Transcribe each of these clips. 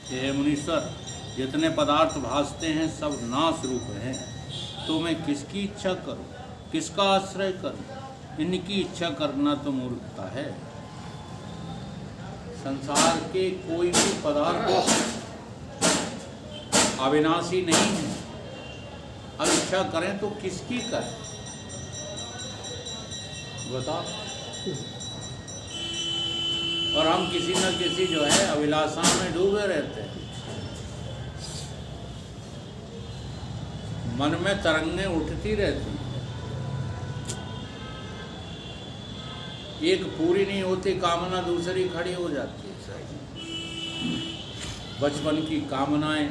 हे मुनीश्वर, जितने पदार्थ भासते हैं सब नाश रूप हैं, तो मैं किसकी इच्छा करूं, किसका आश्रय करूं? इनकी इच्छा करना तो मूर्खता है। संसार के कोई भी पदार्थ अविनाशी नहीं है। अब इच्छा करें तो किसकी करें बताओ? और हम किसी न किसी जो है अभिलाषा में डूबे रहते हैं। मन में तरंगें उठती रहती हैं, एक पूरी नहीं होती कामना दूसरी खड़ी हो जाती है। बचपन की कामनाएं,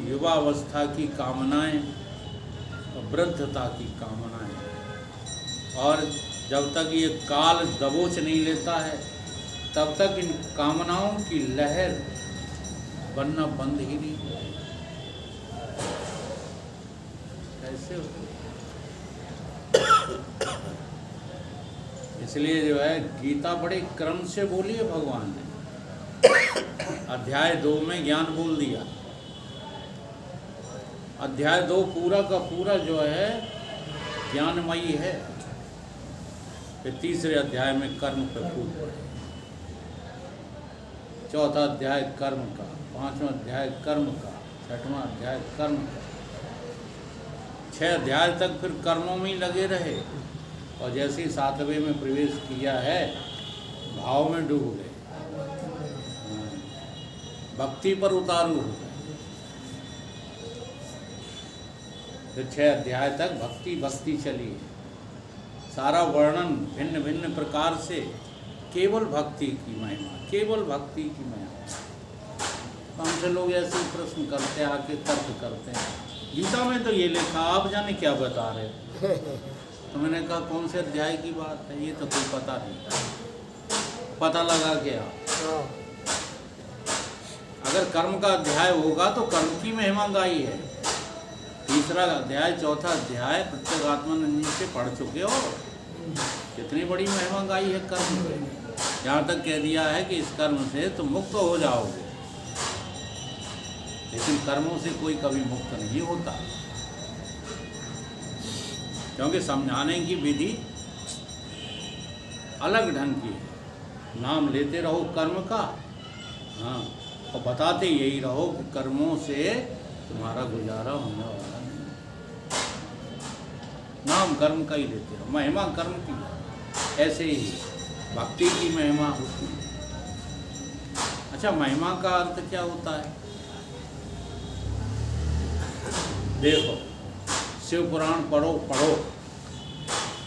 युवावस्था की कामनाएं, वृद्धता की कामनाएं, और जब तक ये काल दबोच नहीं लेता है तब तक इन कामनाओं की लहर बनना बंद ही नहीं होती। कैसे हो? इसलिए जो है गीता बड़े क्रम से बोली है भगवान ने। अध्याय 2 में ज्ञान बोल दिया, अध्याय 2 पूरा का पूरा जो है ज्ञानमयी है। फिर तीसरे अध्याय में कर्म पे कूद पड़े, चौथा अध्याय कर्म का, पांचवा अध्याय कर्म का, छठवां अध्याय कर्म का, 6 अध्याय तक फिर कर्मों में ही लगे रहे। और जैसे ही 7वें में प्रवेश किया है भाव में डूब गए, भक्ति पर उतारू हो गए। फिर 6 अध्याय तक भक्ति भक्ति चली है। सारा वर्णन भिन्न भिन्न प्रकार से केवल भक्ति की महिमा, केवल भक्ति की महिमा। हमसे लोग ऐसे प्रश्न करते हैं, आके तर्क करते हैं, गीता में तो ये लिखा, आप जाने क्या बता रहे। तो मैंने कहा कौन से अध्याय की बात है, ये तो कोई पता नहीं, पता लगा क्या? अगर कर्म का अध्याय होगा तो कर्म की महिमा गाई है। तीसरा अध्याय, चौथा अध्याय प्रत्येगात्मानंद से पढ़ चुके हो, कितनी बड़ी महिमा गाई है कर्म पे। यहाँ तक कह दिया है कि इस कर्म से तुम मुक्त हो जाओगे, लेकिन कर्मों से कोई कभी मुक्त नहीं होता, क्योंकि समझाने की विधि अलग ढंग की है। नाम लेते रहो कर्म का, हाँ, और बताते यही रहो कि कर्मों से तुम्हारा गुजारा होने वाला नहीं। नाम कर्म का ही लेते रहो, महिमा कर्म की। ऐसे ही भक्ति की महिमा होती है। अच्छा, महिमा का अर्थ क्या होता है? देखो, शिव पुराण पढ़ो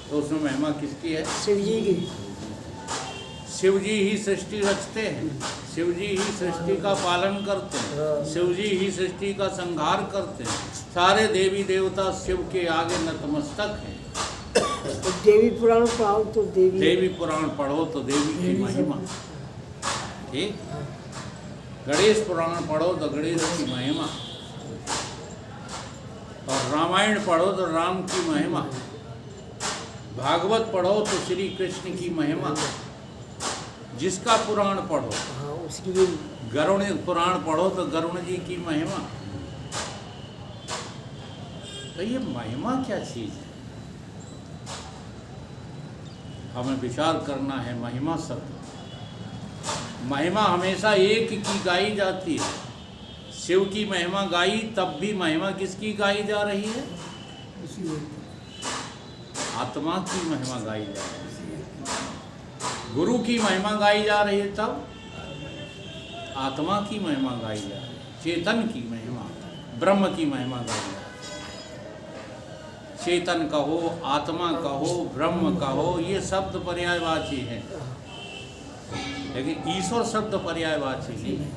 तो उसमें महिमा किसकी है? शिव जी की। शिव जी ही सृष्टि रचते हैं, शिव जी ही सृष्टि का पालन करते हैं, शिव जी ही सृष्टि का संहार करते हैं। सारे देवी देवता शिव के आगे नतमस्तक हैं। देवी पुराण पढ़ो तो देवी पुराण पढ़ो तो देवी की महिमा, ठीक। गणेश पुराण पढ़ो तो गणेश की महिमा, और रामायण पढ़ो तो राम की महिमा, भागवत पढ़ो तो श्री कृष्ण की महिमा। जिसका पुराण पढ़ो, हाँ, उसकी भी। गरुड़ पुराण पढ़ो तो गरुड़ जी की महिमा। तो ये महिमा क्या चीज है? हमें विचार करना है। महिमा शब्द, महिमा हमेशा एक की गाई जाती है। शिव की महिमा गाई, तब भी महिमा किसकी गाई जा रही है? आत्मा की महिमा गाई जा रही है। गुरु की महिमा गाई जा रही है, तब आत्मा की महिमा गाई जा रही है। चेतन की महिमा, ब्रह्म की महिमा गाई जा रही है। चेतन कहो, आत्मा कहो, ब्रह्म कहो, ये शब्द पर्यायवाची हैं, लेकिन ईश्वर शब्द पर्यायवाची नहीं है।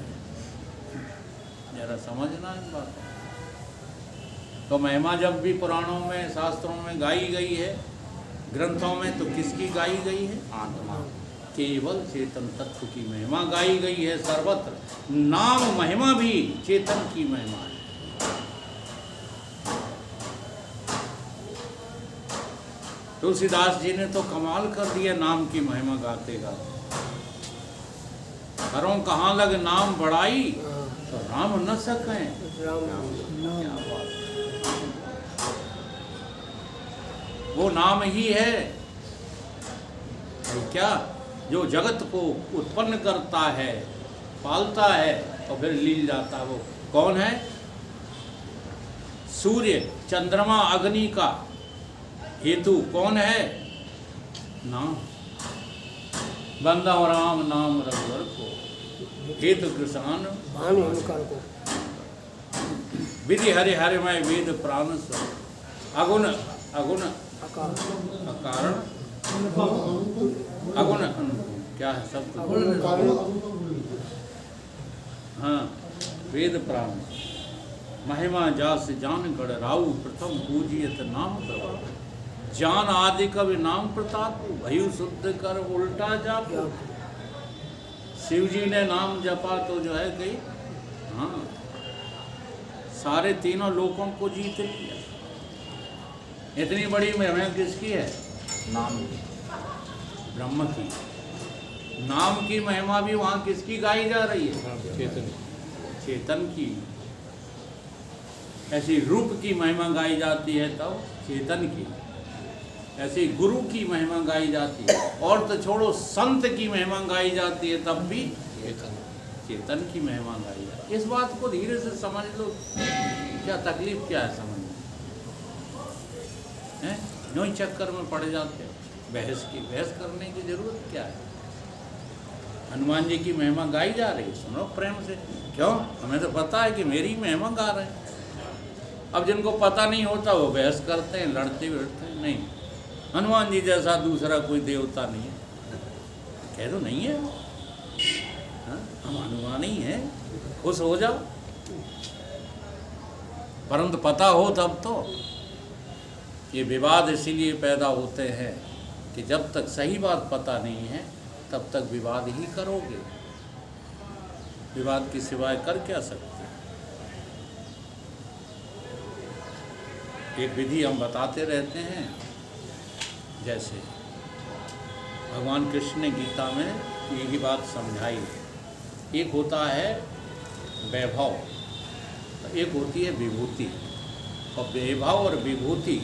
जरा समझना इस बात को। तो महिमा जब भी पुराणों में, शास्त्रों में गाई गई है, ग्रंथों में, तो किसकी गाई गई है? आत्मा, केवल चेतन तत्व की महिमा गाई गई है सर्वत्र। नाम महिमा भी चेतन की महिमा है। तुलसीदास जी ने तो कमाल कर दिया नाम की महिमा गाते गाते। करो कहाँ लग नाम बढ़ाई, हाँ, तो राम न सकें। राम क्या बात। वो नाम ही है और क्या, जो जगत को उत्पन्न करता है, पालता है और फिर लील जाता है। वो कौन है? सूर्य चंद्रमा अग्नि का हेतु कौन है? नाम। बंदा राम नाम रघुवर को, हेतु किसान भान हिमकर को। विधि हरि हरिमय वेद प्राण स्वर, अगुण अगुण अकाल अकारण अगुण क्या है सब हाँ, वेद प्राण महिमा जास जान गढ़ राउ, प्रथम पूजियत नाम प्रभाव, जान आदि कवि नाम प्रताप, भयु शुद्ध कर उल्टा जापो। शिव जी ने नाम जपा तो जो है कहीं, हाँ, सारे तीनों लोकों को जीत लिया। इतनी बड़ी महिमा किसकी है? नाम ब्रह्म की। नाम की महिमा भी वहाँ किसकी गाई जा रही है? चेतन की। ऐसी रूप की महिमा गाई जाती है तब चेतन की, ऐसी गुरु की महिमा गाई जाती है, और तो छोड़ो संत की महिमा गाई जाती है तब भी चेतन की महिमा गाई जाती है। इस बात को धीरे से समझ लो, क्या तकलीफ क्या है समझ हैं? नो ही चक्कर में पड़ जाते हो। बहस करने की जरूरत क्या है? हनुमान जी की महिमा गाई जा रही है, सुनो प्रेम से। क्यों? हमें तो पता है कि मेरी महिमा गा रहे हैं। अब जिनको पता नहीं होता वो बहस करते हैं, लड़ते भिड़ते हैं। नहीं, हनुमान जी जैसा दूसरा कोई देवता नहीं है। कह दो नहीं है, हाँ, हम हनुमान ही हैं, खुश हो जाओ। परंतु पता हो तब तो। ये विवाद इसीलिए पैदा होते हैं कि जब तक सही बात पता नहीं है तब तक विवाद ही करोगे। विवाद के सिवाय कर क्या सकते? एक विधि हम बताते रहते हैं, जैसे भगवान कृष्ण ने गीता में यही बात समझाई। एक होता है वैभव, एक होती है विभूति। और वैभव और विभूति,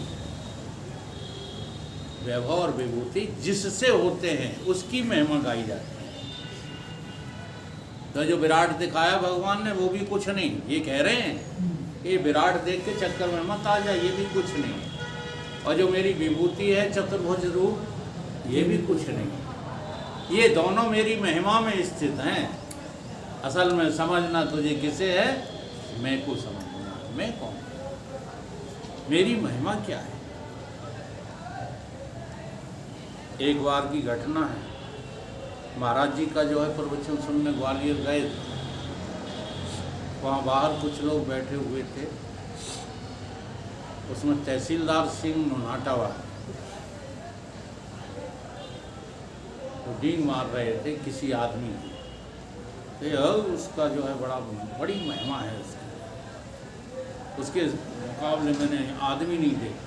वैभव और विभूति जिससे होते हैं उसकी महिमा गाई जाती है। तो जो विराट दिखाया भगवान ने वो भी कुछ नहीं। ये कह रहे हैं कि विराट देख के चक्कर में मत आ जाए, ये भी कुछ नहीं। और जो मेरी विभूति है चतुर्भुज रूप, ये भी कुछ नहीं। ये दोनों मेरी महिमा में स्थित हैं। असल में समझना तुझे किसे है? मैं को समझना। मैं कौन? मेरी महिमा क्या है? एक बार की घटना है, महाराज जी का जो है प्रवचन सुनने ग्वालियर गए थे। वहाँ बाहर कुछ लोग बैठे हुए थे, उसमें तहसीलदार सिंह नोनाटावा तो डींग मार रहे थे किसी आदमी की। तो उसका जो है बड़ी महिमा है उसके मुकाबले मैंने आदमी नहीं देखा।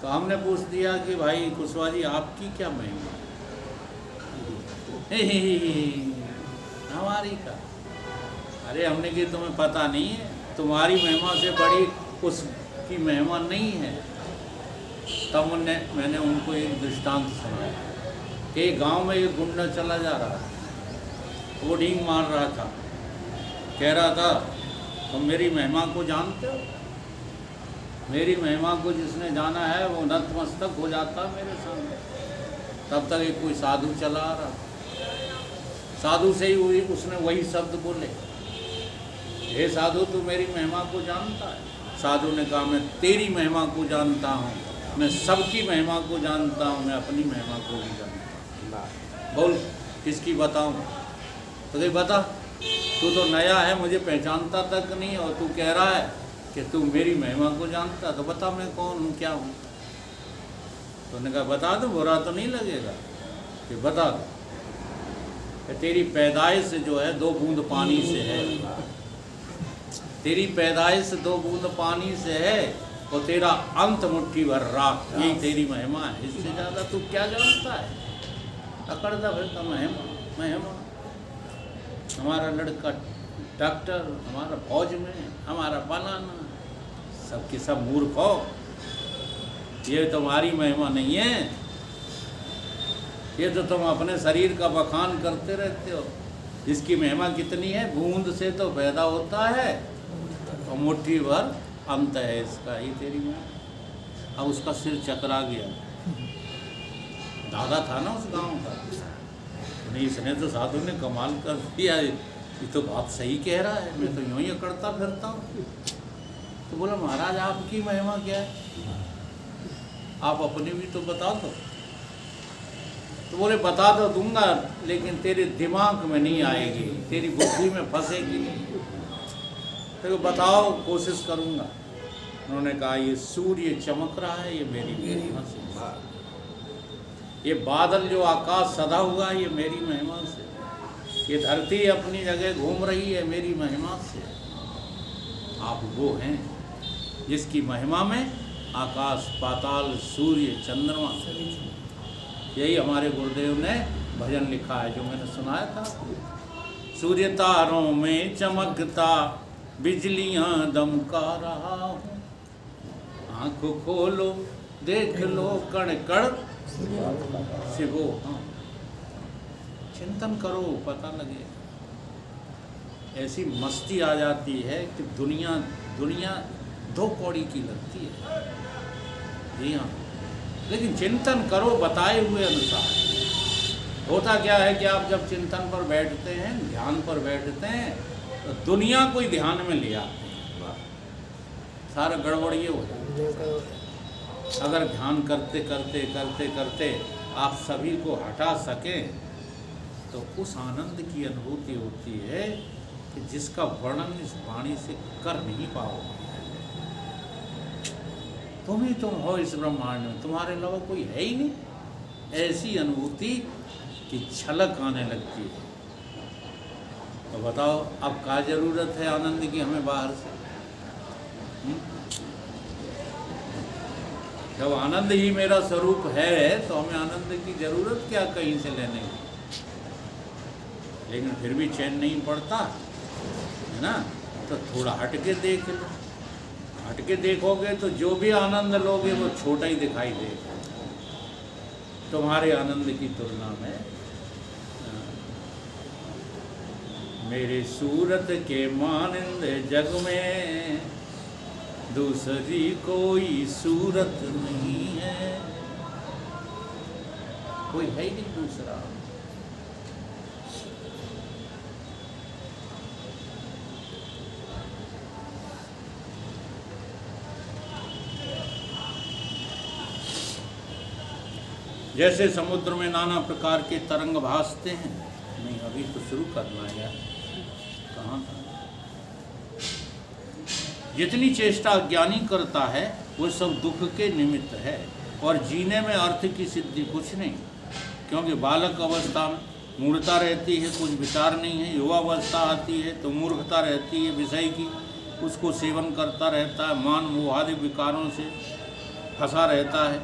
तो हमने पूछ दिया कि भाई कुशवाहा जी आपकी क्या महिमा? हमारी का। अरे हमने कि तुम्हें पता नहीं है, तुम्हारी महिमा से बड़ी उसकी महिमा नहीं है। तब मैंने उनको एक दृष्टांत सुनाया कि गांव में एक गुंडा चला जा रहा था, वो डींग मार रहा था, कह रहा था तुम मेरी महिमा को जानते हो? मेरी महिमा को जिसने जाना है वो नतमस्तक हो जाता मेरे सामने। तब तक एक कोई साधु चला आ रहा, साधु से ही उसने वही शब्द बोले, हे साधु तू मेरी महिमा को जानता है? साधु ने कहा मैं तेरी महिमा को जानता हूँ, मैं सबकी महिमा को जानता हूँ, मैं अपनी महिमा को भी जानता हूँ। बोल किसकी बताऊँ? तो कहीं बता, तू तो नया है, मुझे पहचानता तक नहीं, और तू कह रहा है कि तू मेरी महिमा को जानता, तो बता मैं कौन हूँ, क्या हूँ? तो उन्होंने कहा बता दो, बुरा तो नहीं लगेगा? कि बता दो कि तेरी पैदाइश जो है 2 बूंद पानी से है, तेरी पैदाइश 2 बूंद पानी से है, और तेरा अंत मुट्ठी भर राख, यही तेरी महिमा है। इससे ज़्यादा तू क्या जानता है? अकड़ दा फिर का महिमा। हमारा लड़का डॉक्टर, हमारा फौज में, हमारा बनाना, सबके सब मूर्ख हो। ये तुम्हारी महिमा नहीं है, ये तो तुम अपने शरीर का बखान करते रहते हो। इसकी महिमा कितनी है, बूंद से तो पैदा होता है और मुट्ठी भर अंत है इसका, ही तेरी महिमा। अब उसका सिर चकरा गया, दादा था ना उस गांव का, नहीं इसने तो साधु ने कमाल कर दिया, ये तो बात सही कह रहा है, मैं तो यूँ ही अकड़ता फिरता हूँ। तो बोला महाराज आपकी महिमा क्या है, आप अपनी भी तो बता दो। तो बोले बता तो दूंगा, लेकिन तेरे दिमाग में नहीं आएगी, तेरी बुद्धि में फंसेगी नहीं। तो बताओ, कोशिश करूंगा। उन्होंने कहा ये सूर्य चमक रहा है, ये मेरी महिमा से। ये बादल जो आकाश सदा हुआ, ये मेरी महिमा से। ये धरती अपनी जगह घूम रही है, मेरी महिमा से। आप वो हैं जिसकी महिमा में आकाश, पाताल, सूर्य, चंद्रमा, यही हमारे गुरुदेव ने भजन लिखा है जो मैंने सुनाया था। सूर्य तारों में चमकता, बिजलियां दमका रहा हूँ, आंखों खोलो देख लो कण कण शिवो। हाँ, चिंतन करो, पता लगे। ऐसी मस्ती आ जाती है कि दुनिया दो कौड़ी की लगती है। जी हाँ, लेकिन चिंतन करो बताए हुए अनुसार। होता क्या है कि आप जब चिंतन पर बैठते हैं, ध्यान पर बैठते हैं, तो दुनिया को ही ध्यान में ले आते हैं, सारा गड़बड़ ये हो जाता है। अगर ध्यान करते करते करते करते आप सभी को हटा सकें, तो उस आनंद की अनुभूति होती है कि जिसका वर्णन इस वाणी से कर नहीं पाओगे। तुम ही तुम हो इस ब्रह्मांड में, तुम्हारे अलावा कोई है ही नहीं। ऐसी अनुभूति की झलक आने लगती है। तो बताओ अब क्या जरूरत है आनंद की हमें बाहर से? जब आनंद ही मेरा स्वरूप है तो हमें आनंद की जरूरत क्या कहीं से लेने की? लेकिन फिर भी चैन नहीं पड़ता है ना, तो थोड़ा हट के देख लो। हट के देखोगे तो जो भी आनंद लोगे वो छोटा ही दिखाई देगा तुम्हारे आनंद की तुलना में। मेरे सूरत के मानंद जग में दूसरी कोई सूरत नहीं है, कोई है ही नहीं दूसरा। जैसे समुद्र में नाना प्रकार के तरंग भासते हैं। नहीं, अभी तो शुरू करना है यार, कहाँ था? जितनी चेष्टा ज्ञानी करता है वो सब दुख के निमित्त है, और जीने में अर्थ की सिद्धि कुछ नहीं। क्योंकि बालक अवस्था में मूर्खता रहती है, कुछ विचार नहीं है। युवावस्था आती है तो मूर्खता रहती है विषय की, उसको सेवन करता रहता है, मान मोह आदि विकारों से फंसा रहता है,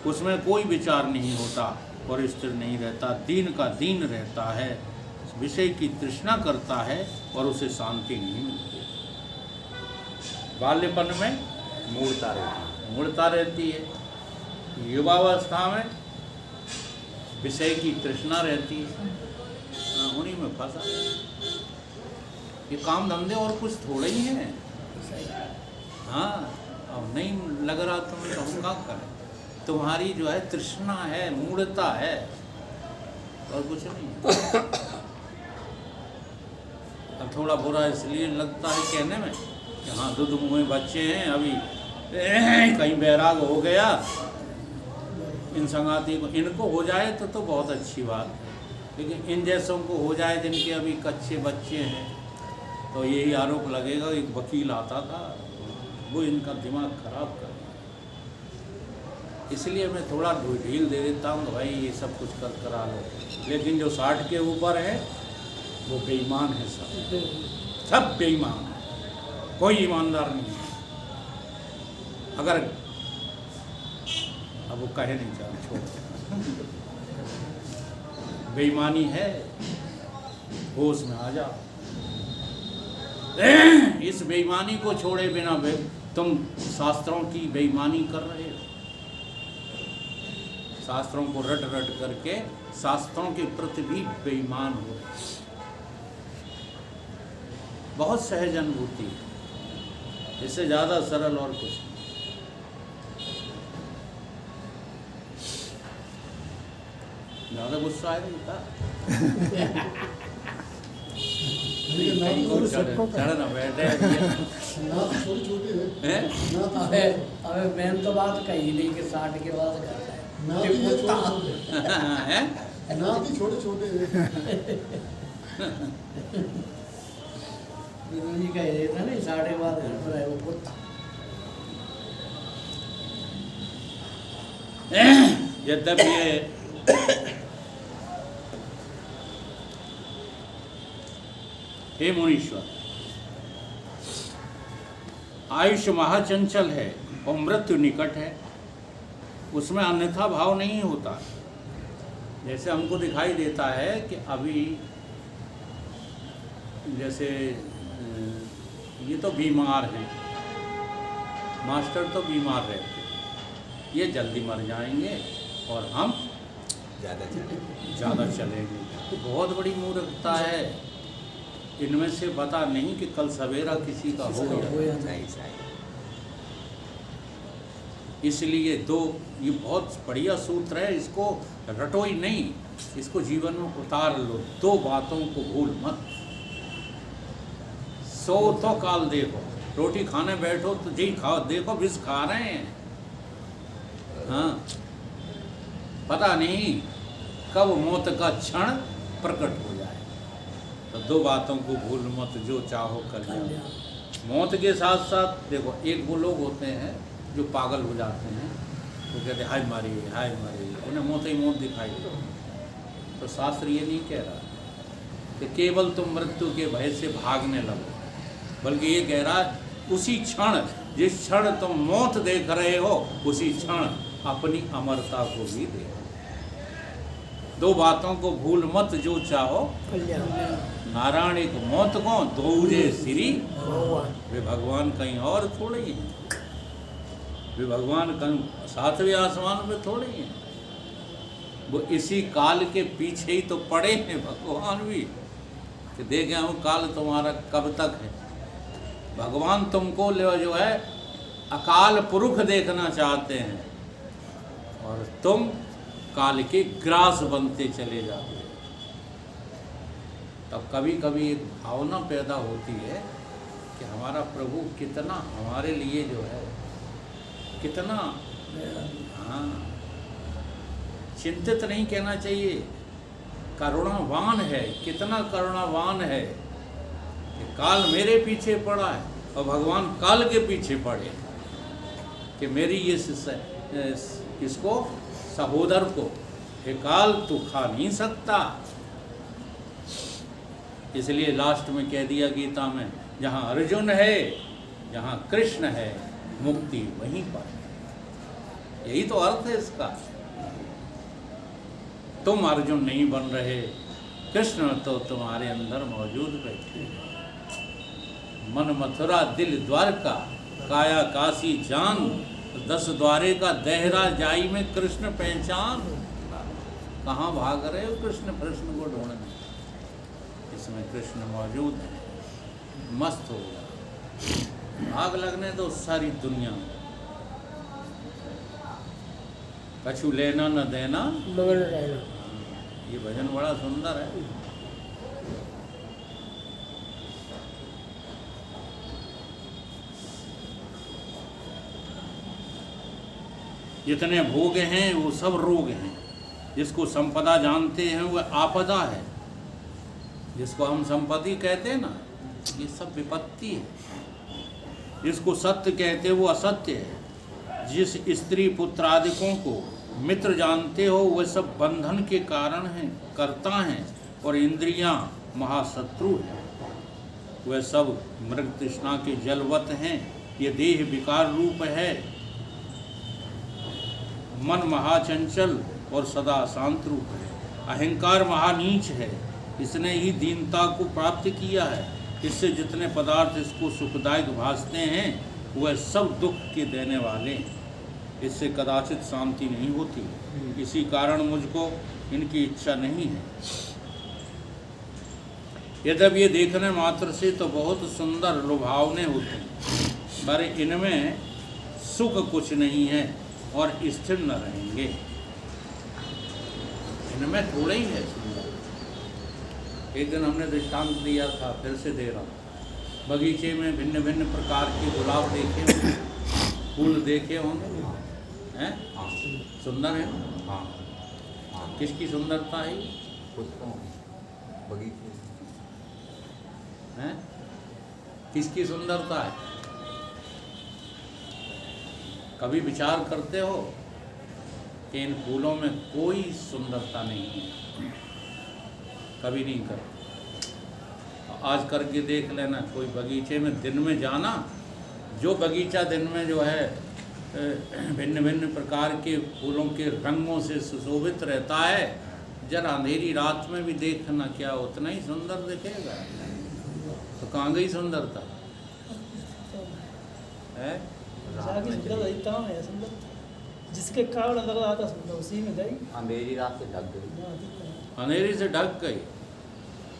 उसमें कोई विचार नहीं होता और स्थिर नहीं रहता, दीन का दीन रहता है, विषय की तृष्णा करता है और उसे शांति नहीं मिलती। बाल्यपन में मूर्खता रहती है, युवावस्था में विषय की तृष्णा रहती है, उन्हीं में फंसा। ये काम धंधे और कुछ थोड़े ही हैं। हाँ, अब नहीं लग रहा तुम्हें तो हम क्या करें? तुम्हारी जो है तृष्णा है, मूढ़ता है, और कुछ नहीं। अब थोड़ा बुरा इसलिए लगता है कहने में कि हाँ दूध मुँह बच्चे हैं, अभी कहीं बैराग हो गया इन संगाती को, इनको हो जाए तो बहुत अच्छी बात है, लेकिन इन जैसों को हो जाए जिनके अभी कच्चे बच्चे हैं, तो यही आरोप लगेगा। एक वकील आता था, वो इनका दिमाग खराब कर, इसलिए मैं थोड़ा ढील दे देता हूँ कि भाई ये सब कुछ करा लो। लेकिन जो 60 के ऊपर है वो बेईमान है, सब बेईमान है, कोई ईमानदार नहीं है। अगर अब वो कहे नहीं चाह, छोड़, बेईमानी है, होश में आ जाओ। इस बेईमानी को छोड़े बिना तुम शास्त्रों की बेईमानी कर रहे हो। शास्त्रों को रट रट करके शास्त्रों के प्रति भी बेईमान हो। बहुत सहज अनुभूति है, इससे ज़्यादा सरल और कुछ नहीं। ज़्यादा गुस्सा है नहीं था। चढ़ना बैठे अबे मैंने तो बात कही नहीं कि 60 के बाद करता है। छोटे छोटे गुरु जी कह रहे थे ना 60 के बाद घर पर है वो कुत्ता। यद्यपि ये हे मुनीश्वर, आयुष्य महाचंचल है और मृत्यु निकट है, उसमें अन्यथा भाव नहीं होता। जैसे हमको दिखाई देता है कि अभी जैसे ये तो बीमार हैं, मास्टर तो बीमार रहते, ये जल्दी मर जाएंगे और हम ज़्यादा चलेंगे। तो बहुत बड़ी मूर्खता है। इनमें से पता नहीं कि कल सवेरा किसी का हो या इसलिए ये बहुत बढ़िया सूत्र है, इसको रटो ही नहीं, इसको जीवन में उतार लो। 2 बातों को भूल मत। सो तो काल देखो, रोटी खाने बैठो तो जी खाओ, देखो विष खा रहे हैं। हाँ, पता नहीं कब मौत का क्षण प्रकट हो जाए। तो 2 बातों को भूल मत, जो चाहो कर लो। मौत के साथ साथ देखो, एक वो लोग होते हैं जो पागल हो जाते हैं, वो कहते हैं हाय मारिए हाय मारिए, उन्हें मौत ही मौत दिखाई दे। तो शास्त्र ये नहीं कह रहा कि केवल तुम मृत्यु के भय से भागने लगो, बल्कि ये कह रहा उसी क्षण, जिस क्षण तुम मौत देख रहे हो, उसी क्षण अपनी अमरता को भी देखो। 2 बातों को भूल मत, जो चाहो नारायण एक मौत को, दोजे श्री वे भगवान कहीं और थोड़े ही हैं। वे भगवान कहीं 7वें आसमान पे थोड़े ही हैं। वो इसी काल के पीछे ही तो पड़े हैं भगवान भी, कि देखें हम काल तुम्हारा कब तक है। भगवान तुमको जो है अकाल पुरुष देखना चाहते हैं और तुम काल के ग्रास बनते चले जाते हो। तब कभी कभी एक भावना पैदा होती है कि हमारा प्रभु कितना हमारे लिए जो है, कितना, हाँ, चिंतित नहीं कहना चाहिए, करुणावान है। कितना करुणावान है कि काल मेरे पीछे पड़ा है और भगवान काल के पीछे पड़े कि मेरी ये इसको सहोदर को हे काल तू खा नहीं सकता। इसलिए लास्ट में कह दिया गीता में, जहाँ अर्जुन है, जहाँ कृष्ण है, मुक्ति वहीं पर। यही तो अर्थ है इसका। तुम अर्जुन नहीं बन रहे, कृष्ण तो तुम्हारे अंदर मौजूद बैठे। मन मथुरा दिल द्वारका, काया काशी जान, 10 द्वारे का देहरा जाई में कृष्ण पहचान। कहाँ भाग रहे हो कृष्ण को ढूंढने? इसमें कृष्ण मौजूद है। मस्त हो गया, आग लगने दो सारी दुनिया में। कछु लेना न देना मगन रहना। ये भजन बड़ा सुंदर है। जितने भोग हैं वो सब रोग हैं। जिसको संपदा जानते हैं वह आपदा है। जिसको हम संपत्ति कहते हैं ना, ये सब विपत्ति है। जिसको सत्य कहते हैं वो असत्य है। जिस स्त्री पुत्र आदिकों को मित्र जानते हो वह सब बंधन के कारण हैं, करता हैं, और इंद्रियां महाशत्रु हैं। वह सब मृग तृष्णा के जलवत हैं। ये देह विकार रूप है। मन महाचंचल और सदा शांत रूप है। अहंकार महानीच है। इसने ही दीनता को प्राप्त किया है। इससे जितने पदार्थ इसको सुखदायक भासते हैं वह सब दुख के देने वाले हैं। इससे कदाचित शांति नहीं होती। इसी कारण मुझको इनकी इच्छा नहीं है। यद्यपि ये देखने मात्र से तो बहुत सुंदर लुभावने होते हैं, पर इनमें सुख कुछ नहीं है और स्थिर न रहेंगे। इनमें थोड़ा ही है सुंदर। एक दिन हमने दृष्टांत दिया था, फिर से दे रहा हूँ। बगीचे में भिन्न भिन्न प्रकार के गुलाब देखे होंगे, फूल देखे होंगे, हैं? सुंदर है ना? हाँ। किसकी सुंदरता है? बगीचे हैं? किसकी सुंदरता है? कभी विचार करते हो कि इन फूलों में कोई सुंदरता नहीं है? कभी नहीं करते। आज करके देख लेना, कोई बगीचे में दिन में जाना, जो बगीचा दिन में जो है भिन्न भिन्न प्रकार के फूलों के रंगों से सुशोभित रहता है, जरा अंधेरी रात में भी देखना, क्या उतना ही सुंदर दिखेगा? तो कहाँ गई सुंदरता है? जिसके कारण लग रहा था सुंदर उसी में गई, अंधेरी रात से ढक गई। अंधेरी से ढक गई।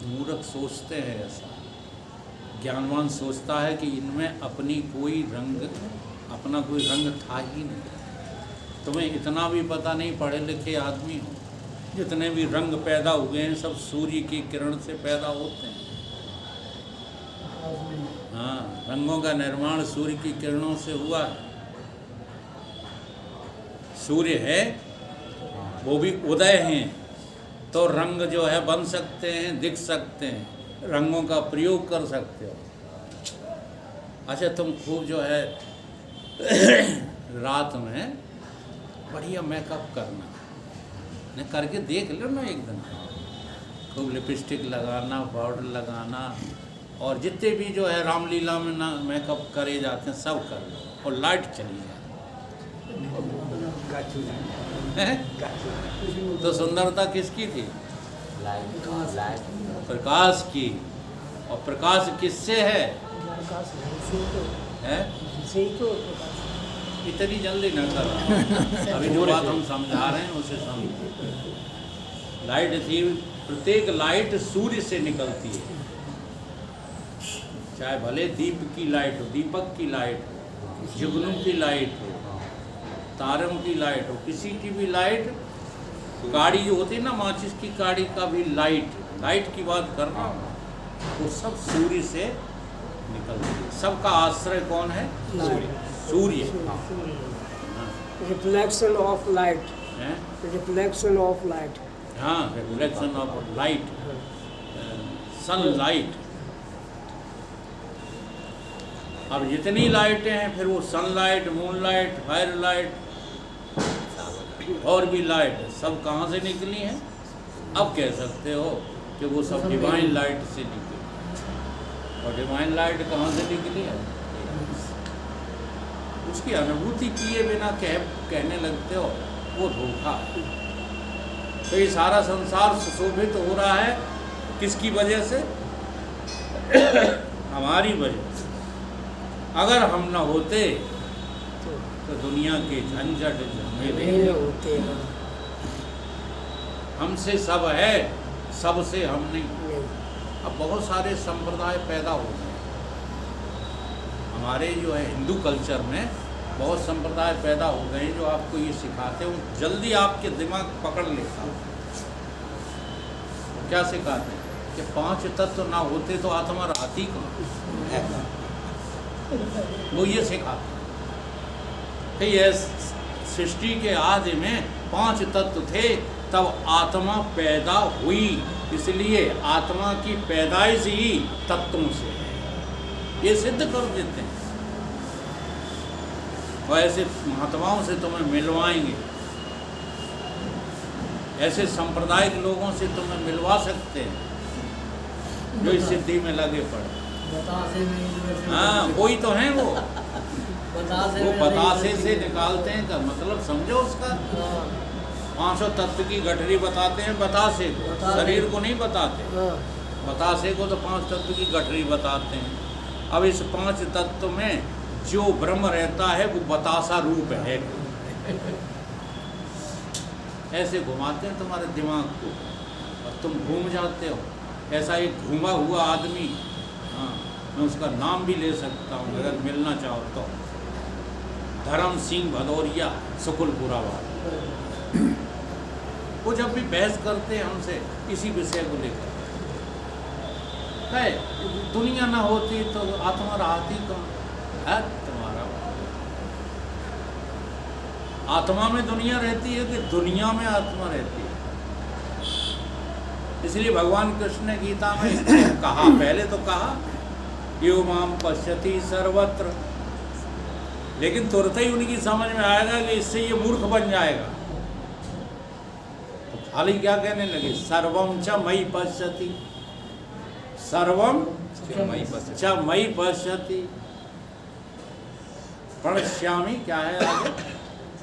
मूर्ख सोचते हैं ऐसा। ज्ञानवान सोचता है कि इनमें अपनी कोई रंग, अपना कोई रंग था ही नहीं। तुम्हें इतना भी पता नहीं, पढ़े लिखे आदमी हो, जितने भी रंग पैदा हुए हैं सब सूर्य की किरण से पैदा होते हैं। हाँ, रंगों का निर्माण सूर्य की किरणों से हुआ है। सूर्य है, वो भी उदय हैं, तो रंग जो है बन सकते हैं, दिख सकते हैं, रंगों का प्रयोग कर सकते हो। अच्छा, तुम खूब जो है रात में बढ़िया मेकअप करना, ने करके देख लो ना एक दिन। खूब लिपस्टिक लगाना, पाउडर लगाना, और जितने भी जो है रामलीला में ना मेकअप करे जाते हैं सब कर लो, और लाइट चली जाए। तो सुंदरता किसकी थी? लाइट प्रकाश की। और प्रकाश किससे है? इतनी जल्दी न करो, अभी जो बात हम समझा रहे हैं उसे समझो। लाइट थी, प्रत्येक लाइट सूर्य से निकलती है, चाहे भले दीप की लाइट हो, दीपक की लाइट हो, जुगनू की लाइट हो, तारम की लाइट हो, किसी की भी लाइट। गाड़ी जो होती है ना, माचिस की गाड़ी का भी लाइट की बात कर रहा हूँ, वो सब सूर्य से निकलती है। सबका आश्रय कौन है? सूर्य। रिफ्लेक्शन ऑफ लाइट, हैं? Reflection of light. हाँ, रिफ्लेक्शन ऑफ लाइट, सनलाइट। अब जितनी लाइटें हैं, फिर वो सनलाइट, मूनलाइट, फायर लाइट और भी लाइट, सब कहाँ से निकली हैं? अब कह सकते हो कि वो सब डिवाइन लाइट से निकली। और डिवाइन लाइट कहाँ से निकली है? उसकी अनुभूति किए बिना कहने लगते हो, वो धोखा। तो ये सारा संसार सुशोभित हो रहा है किसकी वजह से? हमारी वजह से। अगर हम न होते तो दुनिया के झंझट झमेले होते हैं। हमसे सब है, सबसे हम नहीं। अब बहुत सारे संप्रदाय पैदा हो गए हमारे जो है हिंदू कल्चर में, बहुत संप्रदाय पैदा हो गए जो आपको ये सिखाते हो, जल्दी आपके दिमाग पकड़ लेता। क्या सिखाते हैं कि 5 तत्व ना होते तो आत्मा रहती कहाँ? वो ये सिखाते हैं कि ये सृष्टि के आदि में 5 तत्व थे, तब आत्मा पैदा हुई, इसलिए आत्मा की पैदाइश ही तत्वों से है। ये सिद्ध कर देते हैं। और ऐसे महात्माओं से तुम्हें मिलवाएंगे, ऐसे सांप्रदायिक लोगों से तुम्हें मिलवा सकते हैं जो इस सिद्धि में लगे पड़े। हाँ, वही तो हैं वो बतासे से निकालते हैं का मतलब समझो उसका। 500 तत्व की गठरी बताते हैं बतासे को, बतासे। शरीर को नहीं बताते। हाँ, बतासे को तो 5 तत्व की गठरी बताते हैं। अब इस 5 तत्व में जो ब्रह्म रहता है वो बतासा रूप है। ऐसे घुमाते हैं तुम्हारे दिमाग को और तुम घूम जाते हो। ऐसा एक घूमा हुआ आदमी, हाँ, मैं उसका नाम भी ले सकता हूँ अगर मिलना चाहो तो, धर्म सिंह भदौरिया, सुकुलपुरा वाला। वो जब भी बहस करते हैं हमसे इसी विषय को लेकर, है दुनिया ना होती तो आत्मा रहती कौन है तुम्हारा? आत्मा में दुनिया रहती है कि दुनिया में आत्मा रहती है? इसलिए भगवान कृष्ण ने गीता में कहा, पहले तो कहा यो माम पश्यति सर्वत्र, लेकिन तुरंत ही उनकी समझ में आएगा कि इससे ये मूर्ख बन जाएगा। तो खाली क्या कहने लगे, सर्वम च मयि पश्यति, सर्वम च मयि पश्यति, प्रणश्यामि, क्या है आगे,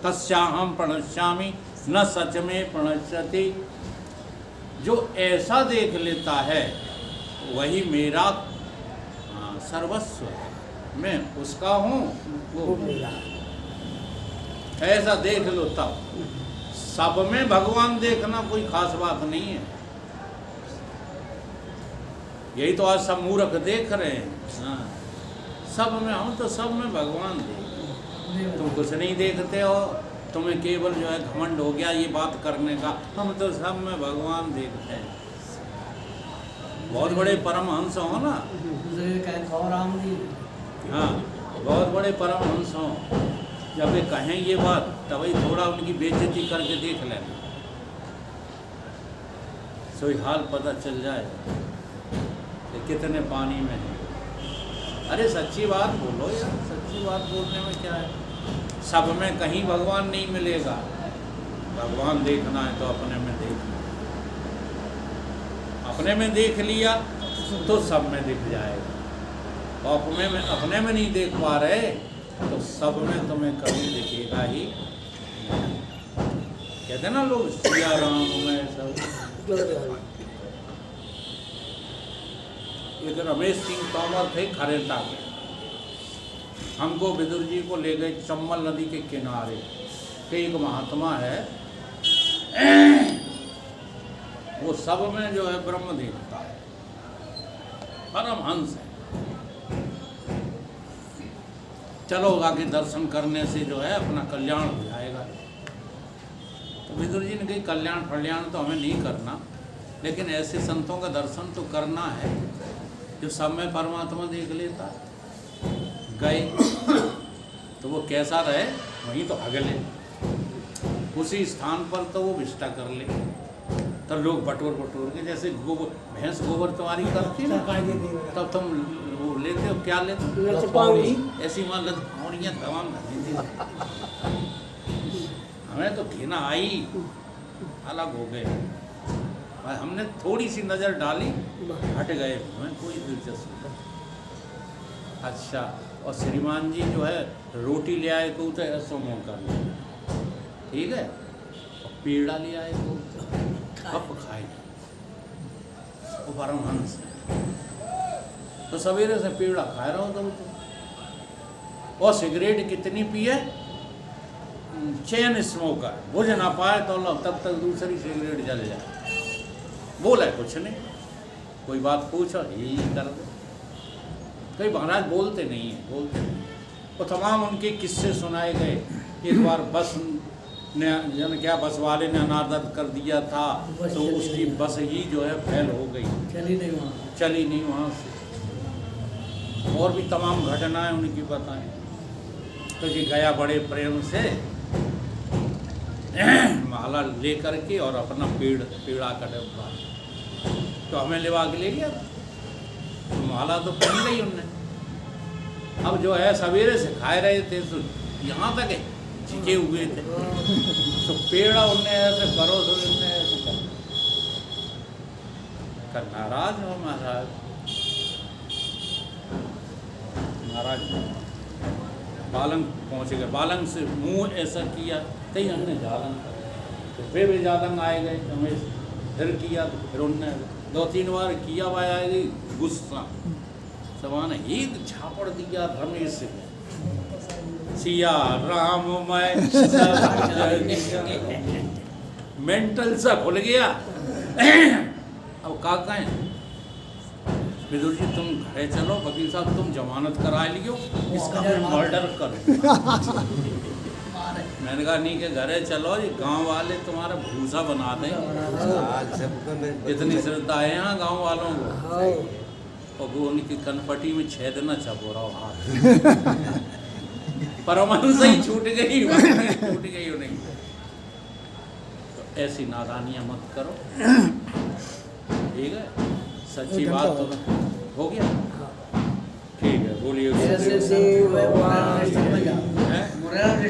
तस्याहम प्रणश्यामि न सच में प्रणश्यति। जो ऐसा देख लेता है वही मेरा सर्वस्व है, मैं उसका हूँ वो मेरा। ऐसा देख लो तब। सब में भगवान देखना कोई खास बात नहीं है। यही तो आज सब मूर्ख देख रहे हैं। हाँ, सब में हूँ तो सब में भगवान देख। तुम कुछ नहीं देखते हो, तुम्हें केवल जो है घमंड हो गया ये बात करने का। हम तो सब में भगवान देखते हैं। बहुत बड़े परमहंस हो ना, हाँ, बहुत बड़े परमहंस हो, जब वे कहें ये बात तभी थोड़ा उनकी बेइज्जती करके देख लेना, सोई हाल पता चल जाए कि कितने पानी में है। अरे सच्ची बात बोलो यार, सच्ची बात बोलने में क्या है? सब में कहीं भगवान नहीं मिलेगा। भगवान देखना है तो अपने में देखना, अपने में देख लिया तो सब में दिख जाएगा। और अपने में नहीं देख पा रहे तो सब में तुम्हें कभी दिखेगा ही। कहते ना लोग सिया राम में सब। एक रमेश सिंह तोमर थे खरेता के, हमको विदुर जी को ले गए चंबल नदी के किनारे के एक महात्मा है, वो सब में जो है ब्रह्म देखता है, परमहंस है। चलो आगे दर्शन करने से जो है अपना कल्याण हो जाएगा। तो विदुर जी ने कही कल्याण तो हमें नहीं करना, लेकिन ऐसे संतों का दर्शन तो करना है जो सब में परमात्मा देख लेता। गए तो वो कैसा रहे वहीं तो अगले उसी स्थान पर तो वो विष्टा कर ले। तो लोग बटोर के, जैसे गोबर भैंस गोबर तुम्हारी करती है ना, तब तुम वो लेते हो, क्या लेते हो? ऐसी वहाँ लदौड़ियाँ तमाम थी। हमें तो घिना आई, अलग हो गए। हमने थोड़ी सी नज़र डाली, हट गए, हमें कोई दिलचस्पी नहीं। अच्छा, और श्रीमान जी जो है रोटी ले आए को तो ऐसा मुँह कर लिया, ठीक है, और पेड़ा ले आए को कप खाए, वो परमहंस है। तो सवेरे से पेड़ा खा रहा हो तो। और सिगरेट कितनी पिए, चैन स्मोकर, बुझ ना पाए तो तब तक दूसरी सिगरेट जल जाए। बोला कुछ नहीं, कोई बात पूछो यही कर दो। कई महाराज बोलते नहीं हैं। वो तमाम उनके किस्से सुनाए गए। एक बार बस ने क्या बस वाले ने अनादर कर दिया था तो उसकी बस ही जो है फेल हो गई, चली नहीं वहाँ से। और भी तमाम घटनाएं उनकी बताएं। तो ये गया बड़े प्रेम से माला ले करके और अपना पेड़ा का डब्बा तो हमें लिवा के ले गया। तो माला तो पहन गई उनने। अब जो है सवेरे से खाए रहे थे तो यहाँ तक झिके हुए थे, तो पेड़ा उनने ऐसे करो तो उनने ऐसे कर नाराज हो महाराज, बालंग पहुँच गए। बालंग से मुंह ऐसा किया तो हमने जालन कर तो फिर भी ज़्यादा आए गए हमें, फिर किया तो फिर उनने 2-3 बार किया हुआ आएगी गुस्सा समान एक झापड़ दिया रमेश से, सिया राम मैं मेंटल सा भूल गया। अब का कहें विदुर जी तुम घरे चलो, वकील साहब तुम जमानत करा लियो, इसका मैं मर्डर कर। मैंने कहा नहीं के घरे चलो, ये गांव वाले तुम्हारा भूसा बना दें। इतनी श्रद्धा है यहाँ गांव वालों को। और वो उनकी कनपटी में छेद न चबो रहा हाथ परमांश ही छूट गई उन्हें। तो ऐसी नादानियाँ मत करो, ठीक है? सच्ची बात तो हो गया, ठीक है बोलिए। ऐसे देव मुरैना